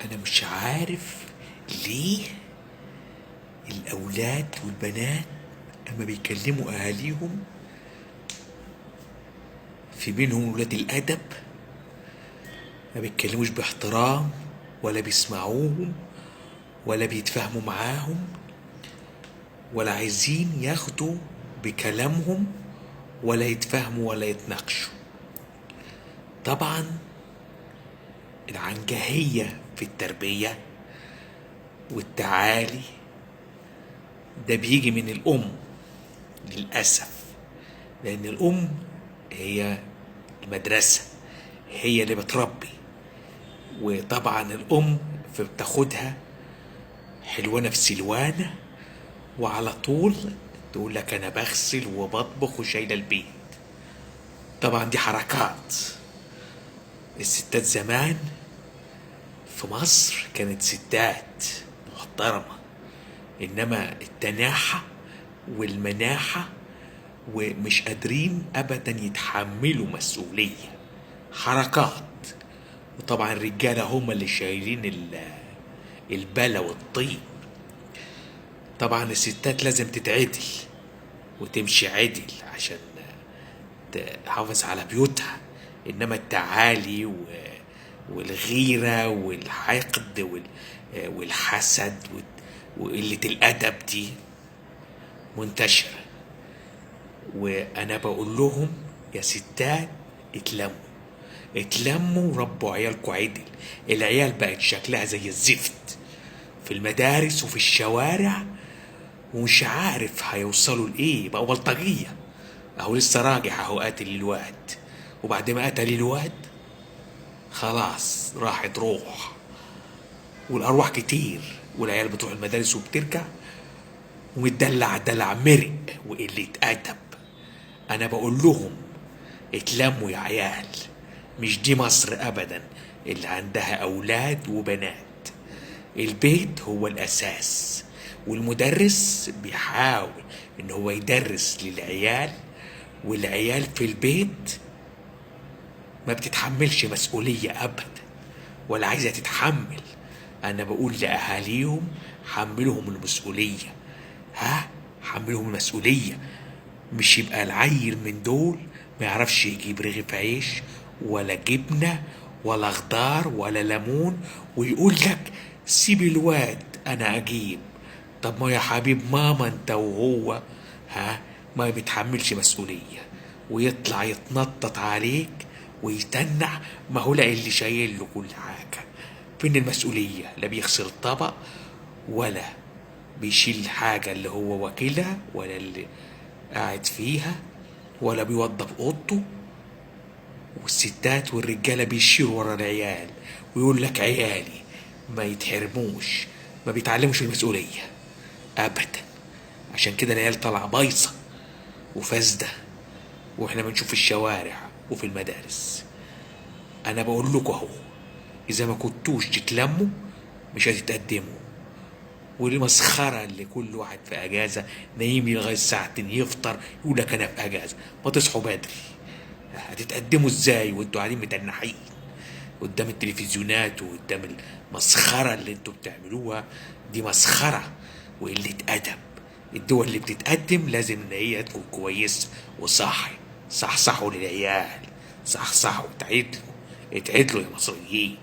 أنا مش عارف ليه الأولاد والبنات أما بيكلموا أهاليهم في بينهم ولاد الأدب ما بيتكلموش باحترام ولا بيسمعوهم ولا بيتفاهموا معاهم ولا عايزين ياخدوا بكلامهم ولا يتفاهموا ولا يتناقشوا. طبعا العنجهية في التربية والتعالي ده بيجي من الأم للأسف، لأن الأم هي المدرسة، هي اللي بتربي. وطبعا الأم بتاخدها حلوانة في سلوانة وعلى طول تقول لك أنا بغسل وبطبخ وشايلة البيت. طبعا دي حركات. الستات زمان في مصر كانت ستات محترمة، إنما التناحة والمناحة ومش قادرين أبدا يتحملوا مسؤولية، حركات. وطبعا الرجالة هم اللي شايلين البلا والطين. طبعا الستات لازم تتعدل وتمشي عدل عشان تحافظ على بيوتها، إنما التعالي والغيرة والحقد والحسد وقلة الأدب دي منتشرة. وأنا بقول لهم يا ستات اتلموا وربوا عيالكوا عدل. العيال بقت شكلها زي الزفت في المدارس وفي الشوارع ومش عارف هيوصلوا لإيه، بقوا بلطجية. أهو لسه راجع أهو قاتل الواد، وبعد ما قتل الواد خلاص راحت روح، والأرواح كتير، والعيال بتروح المدارس وبترجع ومتدلع دلع مرق وقلة أدب. أنا بقول لهم اتلموا يا عيال، مش دي مصر أبدا اللي عندها أولاد وبنات. البيت هو الأساس، والمدرس بيحاول إن هو يدرس للعيال، والعيال في البيت ما بتتحملش مسؤولية أبدا ولا عايزة تتحمل. أنا بقول لأهاليهم حملهم المسؤولية، حملهم المسؤولية. مش يبقى العيل من دول ما يعرفش يجيب رغيف عيش ولا جبنة ولا خضار ولا ليمون ويقول لك سيب الواد أنا أجيب. طب ما يا حبيب ماما أنت وهو ما بيتحملش مسؤولية ويطلع يتنطط عليك ويتنع. ما هو اللي شايل له كل حاجة. فين المسؤولية؟ لا بيغسل الطبق ولا بيشيل حاجة اللي هو واكلها ولا اللي قاعد فيها ولا بيوضب اوضته. والستات والرجالة بيشيروا ورا العيال ويقول لك عيالي ما يتحرموش، ما بيتعلموش المسؤولية ابدا. عشان كده العيال طالعة بايظة وفاسدة، واحنا بنشوف الشوارع وفي المدارس. انا بقول لكم اهو، اذا ما كنتوش تتلموا مش هتتقدموا. والمسخرة اللي كل واحد في اجازة نايم لغاية الساعة 2 يفطر يقول لك انا في اجازة. ما تصحوا بدري. هتتقدموا ازاي وانتوا قاعدين متنحين قدام التلفزيونات وقدام المسخرة اللي انتوا بتعملوها؟ دي مسخرة وقلة ادب. الدول اللي بتتقدم لازم ان هي تكون كويسة وصح. صحصحوا للعيال، صحصحوا، اتعدلوا يا مصريين.